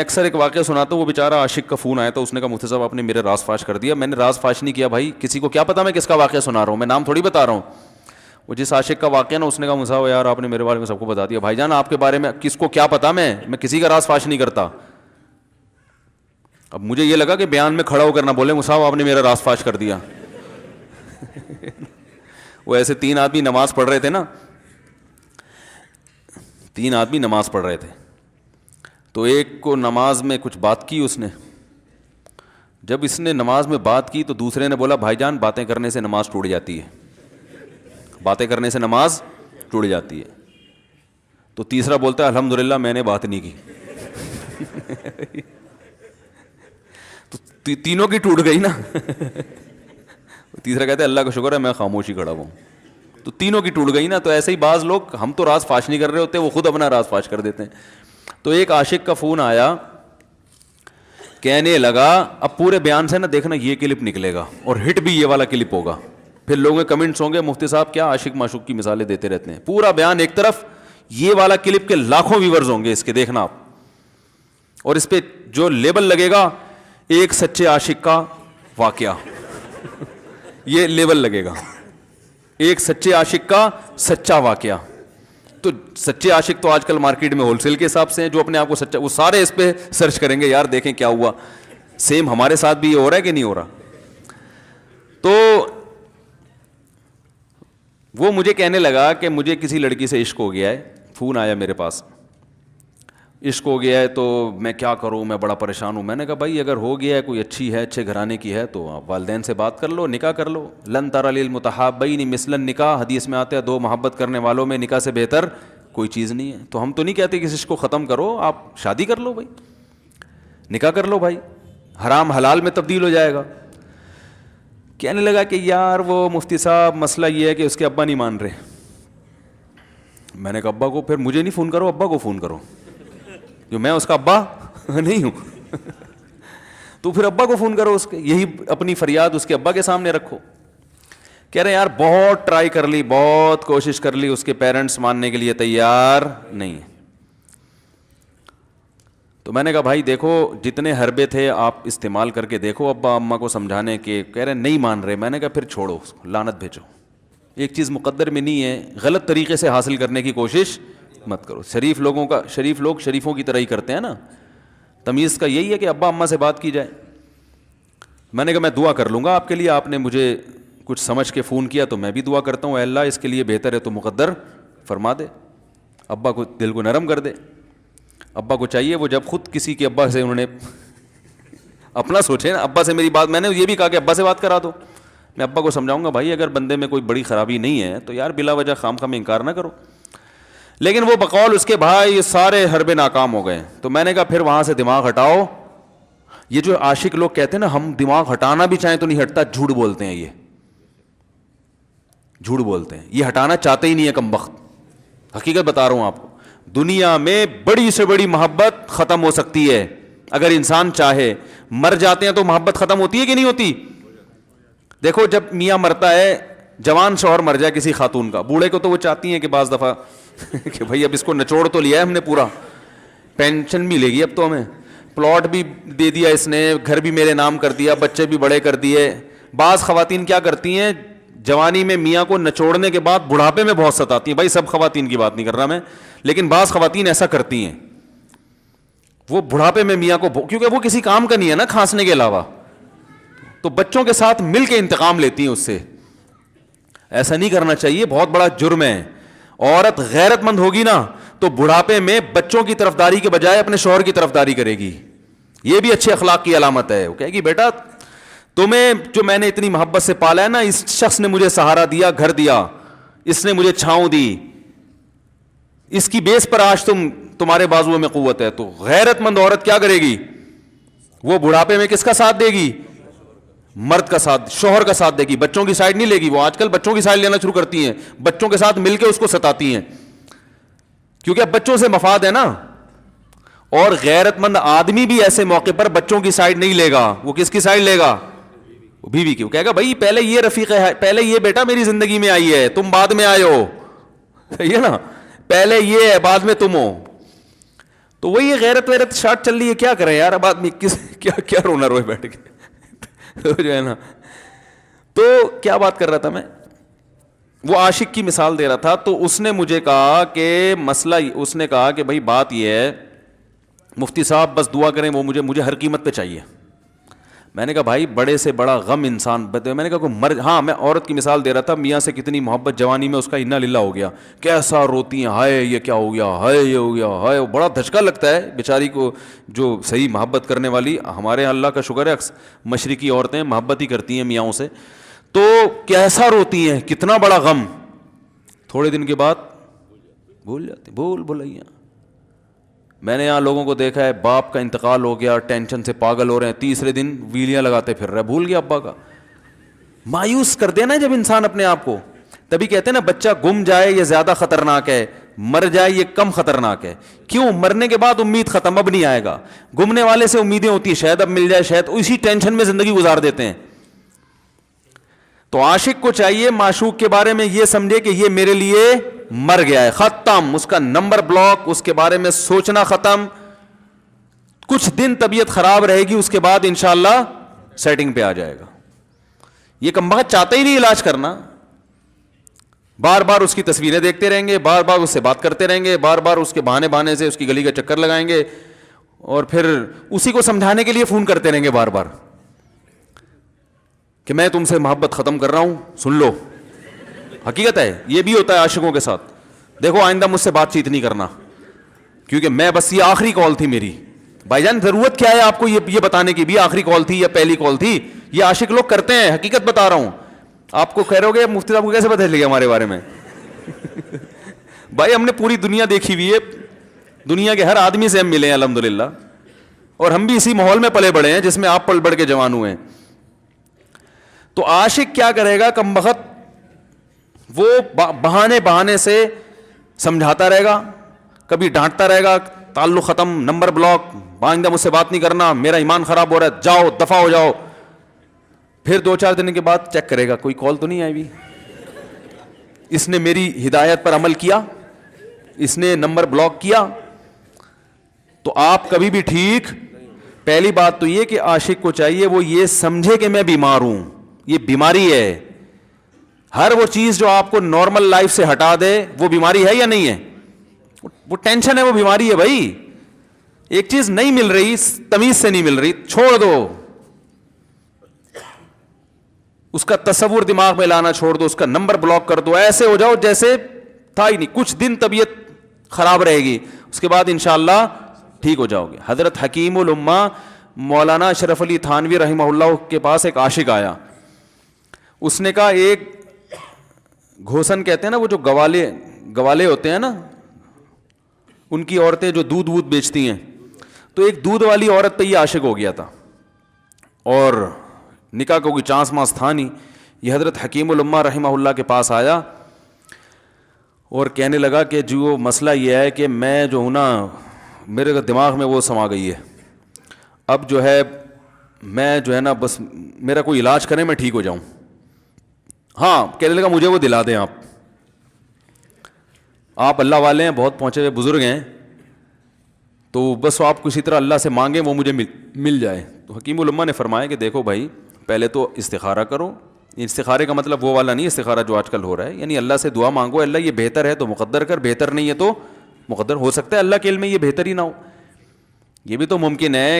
اکثر ایک واقعہ سناتا ہوں, وہ بیچارہ عاشق کا فون آیا تھا, اس نے کہا مفتی صاحب آپ نے میرے راز فاش کر دیا. میں نے راز فاش نہیں کیا بھائی, کسی کو کیا پتا میں کس کا واقعہ سنا رہا ہوں, میں نام تھوڑی بتا رہا ہوں. وہ جس عاشق کا واقعہ نا, اس نے کہا مفتی صاحب یار آپ نے میرے بارے میں سب کو بتا دیا. بھائی جان آپ کے بارے میں کس کو کیا پتا, میں کسی کا راز فاش نہیں کرتا. اب مجھے یہ لگا کہ بیان میں کھڑا ہو کر نہ بولے مفتی صاحب آپ نے میرا راز فاش کر دیا. وہ ایسے 3 آدمی نماز پڑھ رہے تھے نا, 3 آدمی نماز پڑھ رہے تھے, تو ایک کو نماز میں کچھ بات کی اس نے. جب اس نے نماز میں بات کی تو دوسرے نے بولا بھائی جان باتیں کرنے سے نماز ٹوٹ جاتی ہے, باتیں کرنے سے نماز ٹوٹ جاتی ہے. تو تیسرا بولتا ہے الحمدللہ میں نے بات نہیں کی. تو تینوں کی ٹوٹ گئی نا. تیسرا کہتا ہے اللہ کا شکر ہے میں خاموشی کھڑا ہوں. تو تینوں کی ٹوٹ گئی نا. تو ایسے ہی بعض لوگ, ہم تو راز فاش نہیں کر رہے ہوتے, وہ خود اپنا راز فاش کر دیتے ہیں. تو ایک عاشق کا فون آیا, کہنے لگا اب پورے بیان سے نا دیکھنا یہ کلپ نکلے گا اور ہٹ بھی یہ والا کلپ ہوگا. پھر لوگوں کے کمنٹس ہوں گے مفتی صاحب کیا عاشق معشوق کی مثالیں دیتے رہتے ہیں. پورا بیان ایک طرف, یہ والا کلپ کے لاکھوں ویورز ہوں گے اس کے, دیکھنا آپ. اور اس پہ جو لیبل لگے گا ایک سچے عاشق کا واقعہ, یہ لیبل لگے گا ایک سچے عاشق کا سچا واقعہ. تو سچے عاشق تو آج کل مارکیٹ میں ہول سیل کے حساب سے ہیں, جو اپنے آپ کو سچا, وہ سارے اس پہ سرچ کریں گے یار دیکھیں کیا ہوا. سیم ہمارے ساتھ بھی یہ ہو رہا ہے کہ نہیں ہو رہا. تو وہ مجھے کہنے لگا کہ مجھے کسی لڑکی سے عشق ہو گیا ہے, فون آیا میرے پاس, عشق ہو گیا ہے تو میں کیا کروں, میں بڑا پریشان ہوں. میں نے کہا بھائی اگر ہو گیا ہے, کوئی اچھی ہے, اچھے گھرانے کی ہے, تو آپ والدین سے بات کر لو, نکاح کر لو. لن تری للمتحابین مثل النکاح, حدیث میں آتا ہے 2 محبت کرنے والوں میں نکاح سے بہتر کوئی چیز نہیں ہے. تو ہم تو نہیں کہتے کہ اس کو ختم کرو, آپ شادی کر لو بھائی, نکاح کر لو بھائی, حرام حلال میں تبدیل ہو جائے گا. کہنے لگا کہ یار وہ مفتی صاحب مسئلہ یہ ہے کہ اس کے ابا نہیں مان رہے. میں نے کہا ابا کو, پھر مجھے نہیں فون کرو, ابا کو فون کرو, جو میں اس کا ابا نہیں ہوں. تو پھر ابا کو فون کرو اس کے, یہی اپنی فریاد اس کے ابا کے سامنے رکھو. کہہ رہے یار بہت ٹرائی کر لی, بہت کوشش کر لی, اس کے پیرنٹس ماننے کے لیے تیار نہیں. تو میں نے کہا بھائی دیکھو جتنے حربے تھے آپ استعمال کر کے دیکھو ابا اماں کو سمجھانے کے. کہہ رہے نہیں مان رہے. میں نے کہا پھر چھوڑو اس کو, لعنت بھیجو. ایک چیز مقدر میں نہیں ہے, غلط طریقے سے حاصل کرنے کی کوشش مت کرو. شریف لوگ شریفوں کی طرح ہی کرتے ہیں نا. تمیز کا یہی ہے کہ ابا اماں سے بات کی جائے. میں نے کہا میں دعا کر لوں گا آپ کے لیے, آپ نے مجھے کچھ سمجھ کے فون کیا تو میں بھی دعا کرتا ہوں, اے اللہ اس کے لیے بہتر ہے تو مقدر فرما دے, ابا کو دل کو نرم کر دے. ابا کو چاہیے وہ جب خود کسی کے ابا سے انہوں نے اپنا سوچے نا, ابا سے میری بات, میں نے یہ بھی کہا کہ ابا سے بات کرا دو. میں ابا کو سمجھاؤں گا بھائی اگر بندے میں کوئی بڑی خرابی نہیں ہے تو یار بلا وجہ خام خواہ انکار نہ کرو. لیکن وہ بقول اس کے بھائی یہ سارے حربے ناکام ہو گئے. تو میں نے کہا پھر وہاں سے دماغ ہٹاؤ. یہ جو عاشق لوگ کہتے ہیں نا ہم دماغ ہٹانا بھی چاہیں تو نہیں ہٹتا, جھوٹ بولتے ہیں, یہ جھوٹ بولتے ہیں, یہ ہٹانا چاہتے ہی نہیں ہے کمبخت. حقیقت بتا رہا ہوں آپ کو, دنیا میں بڑی سے بڑی محبت ختم ہو سکتی ہے اگر انسان چاہے. مر جاتے ہیں تو محبت ختم ہوتی ہے کہ نہیں ہوتی؟ دیکھو جب میاں مرتا ہے, جوان شوہر مر جائے کسی خاتون کا, بوڑھے کو تو وہ چاہتی ہیں کہ بعض دفعہ کہ بھائی اب اس کو نچوڑ تو لیا ہے ہم نے, پورا پینشن ملے گی اب تو ہمیں, پلاٹ بھی دے دیا اس نے, گھر بھی میرے نام کر دیا, بچے بھی بڑے کر دیے. بعض خواتین کیا کرتی ہیں, جوانی میں میاں کو نچوڑنے کے بعد بڑھاپے میں بہت ستاتی ہیں. بھائی سب خواتین کی بات نہیں کر رہا میں, لیکن بعض خواتین ایسا کرتی ہیں, وہ بڑھاپے میں میاں کو, کیونکہ وہ کسی کام کا نہیں ہے نا کھانسنے کے علاوہ, تو بچوں کے ساتھ مل کے انتقام لیتی ہیں اس سے. ایسا نہیں کرنا چاہیے, بہت بڑا جرم ہے. عورت غیرت مند ہوگی نا تو بڑھاپے میں بچوں کی طرفداری کے بجائے اپنے شوہر کی طرفداری کرے گی. یہ بھی اچھے اخلاق کی علامت ہے. وہ کہے گی بیٹا تمہیں جو میں نے اتنی محبت سے پالا ہے نا, اس شخص نے مجھے سہارا دیا, گھر دیا, اس نے مجھے چھاؤں دی, اس کی بیس پر آج تمہارے بازوؤں میں قوت ہے. تو غیرت مند عورت کیا کرے گی, وہ بڑھاپے میں کس کا ساتھ دے گی؟ مرد کا ساتھ, شوہر کا ساتھ دے گی, بچوں کی سائڈ نہیں لے گی. وہ آج کل بچوں کی سائڈ لینا شروع کرتی ہیں, بچوں کے ساتھ مل کے اس کو ستاتی ہیں, کیونکہ اب بچوں سے مفاد ہے نا. اور غیرت مند آدمی بھی ایسے موقع پر بچوں کی سائڈ نہیں لے گا. وہ کس کی سائڈ لے گا؟ بیوی کی. وہ کہے گا بھائی پہلے یہ رفیق ہے, پہلے یہ بیٹا میری زندگی میں آئی ہے, تم بعد میں آئے ہو, صحیح ہے نا, پہلے یہ ہے بعد میں تم ہو. تو وہی غیرت ویرت شارٹ چل رہی ہے, کیا کریں یار, اب آدمی کس کیا رونا روئے بیٹھ کے تو جو ہے نا. تو کیا بات کر رہا تھا میں, وہ عاشق کی مثال دے رہا تھا. تو اس نے مجھے کہا کہ مسئلہ, اس نے کہا کہ بھائی بات یہ ہے مفتی صاحب بس دعا کریں, وہ مجھے ہر قیمت پہ چاہیے. میں نے کہا بھائی بڑے سے بڑا غم انسان, میں نے کہا کوئی ہاں میں عورت کی مثال دے رہا تھا, میاں سے کتنی محبت جوانی میں اس کا انا للہ ہو گیا, کیسا روتی ہیں, ہائے یہ کیا ہو گیا, ہائے یہ ہو گیا, ہائے, بڑا دھچکا لگتا ہے بیچاری کو جو صحیح محبت کرنے والی. ہمارے اللہ کا شکر ہے مشرقی عورتیں محبت ہی کرتی ہیں میاں سے, تو کیسا روتی ہیں, کتنا بڑا غم. تھوڑے دن کے بعد بھول جاتے, بھول بھلائیاں. میں نے یہاں لوگوں کو دیکھا ہے, باپ کا انتقال ہو گیا, ٹینشن سے پاگل ہو رہے ہیں, تیسرے دن ویلیاں لگاتے پھر رہے, بھول گیا ابا کا. مایوس کر دینا جب انسان اپنے آپ کو. تبھی کہتے ہیں نا بچہ گم جائے یہ زیادہ خطرناک ہے, مر جائے یہ کم خطرناک ہے. کیوں؟ مرنے کے بعد امید ختم, اب نہیں آئے گا. گمنے والے سے امیدیں ہوتی ہیں شاید اب مل جائے, شاید اسی ٹینشن میں زندگی گزار دیتے ہیں. تو عاشق کو چاہیے معشوق کے بارے میں یہ سمجھے کہ یہ میرے لیے مر گیا ہے, ختم, اس کا نمبر بلاک, اس کے بارے میں سوچنا ختم. کچھ دن طبیعت خراب رہے گی, اس کے بعد انشاءاللہ سیٹنگ پہ آ جائے گا. یہ کمبخت چاہتا ہی نہیں علاج کرنا, بار بار اس کی تصویریں دیکھتے رہیں گے, بار بار اس سے بات کرتے رہیں گے, بار بار اس کے بہانے سے اس کی گلی کا چکر لگائیں گے, اور پھر اسی کو سمجھانے کے لیے فون کرتے رہیں گے بار بار کہ میں تم سے محبت ختم کر رہا ہوں, سن لو. حقیقت ہے یہ بھی ہوتا ہے عاشقوں کے ساتھ. دیکھو آئندہ مجھ سے بات چیت نہیں کرنا کیونکہ میں بس یہ آخری کال تھی میری. بھائی جان ضرورت کیا ہے آپ کو یہ بتانے کی بھی آخری کال تھی یا پہلی کال تھی؟ یہ عاشق لوگ کرتے ہیں, حقیقت بتا رہا ہوں. آپ کو کہہ رہے ہو گے مفتی صاحب کو کیسے پتہ چل گیا ہمارے بارے میں بھائی ہم نے پوری دنیا دیکھی ہوئی ہے, دنیا کے ہر آدمی سے ہم ملے ہیں الحمدللہ, اور ہم بھی اسی ماحول میں پلے بڑے ہیں جس میں آپ پل بڑھ کے جوان ہوئے ہیں. تو عاشق کیا کرے گا کمبخت, وہ بہانے سے سمجھاتا رہے گا, کبھی ڈانٹتا رہے گا, تعلق ختم, نمبر بلاک, آئندہ مجھ سے بات نہیں کرنا, میرا ایمان خراب ہو رہا ہے, جاؤ دفع ہو جاؤ. پھر 2-4 دن کے بعد چیک کرے گا کوئی کال تو نہیں آئی بھی, اس نے میری ہدایت پر عمل کیا, اس نے نمبر بلاک کیا. تو آپ کبھی بھی ٹھیک. پہلی بات تو یہ کہ عاشق کو چاہیے وہ یہ سمجھے کہ میں بیمار ہوں, یہ بیماری ہے. ہر وہ چیز جو آپ کو نارمل لائف سے ہٹا دے وہ بیماری ہے یا نہیں ہے؟ وہ ٹینشن ہے, وہ بیماری ہے بھائی. ایک چیز نہیں مل رہی, تمیز سے نہیں مل رہی, چھوڑ دو, اس کا تصور دماغ میں لانا چھوڑ دو, اس کا نمبر بلاک کر دو, ایسے ہو جاؤ جیسے تھا ہی نہیں. کچھ دن طبیعت خراب رہے گی, اس کے بعد انشاءاللہ ٹھیک ہو جاؤ گے. حضرت حکیم الامہ مولانا اشرف علی تھانوی رحمہ اللہ کے پاس ایک عاشق آیا. اس نے کہا ایک گھوسن کہتے ہیں نا, وہ جو گوالے ہوتے ہیں نا, ان کی عورتیں جو دودھ بیچتی ہیں, تو ایک دودھ والی عورت پہ یہ عاشق ہو گیا تھا, اور نکاح کو کوئی چانس ماس تھا نہیں. یہ حضرت حکیم الامہ رحمہ اللہ کے پاس آیا اور کہنے لگا کہ جو مسئلہ یہ ہے کہ میں جو ہوں نا, میرے دماغ میں وہ سما گئی ہے, اب جو ہے میں جو ہے نا بس میرا کوئی علاج کریں میں ٹھیک ہو جاؤں. ہاں کہنے لگا مجھے وہ دلا دیں آپ اللہ والے ہیں, بہت پہنچے ہوئے بزرگ ہیں, تو بس آپ کسی طرح اللہ سے مانگیں وہ مجھے مل جائے. تو حکیم الامہ نے فرمایا کہ دیکھو بھائی پہلے تو استخارہ کرو. استخارے کا مطلب وہ والا نہیں استخارہ جو آج کل ہو رہا ہے, یعنی اللہ سے دعا مانگو, اللہ یہ بہتر ہے تو مقدر کر, بہتر نہیں ہے تو مقدر. ہو سکتا ہے اللہ کے علم میں یہ بہتر ہی نہ ہو, یہ بھی تو ممکن ہے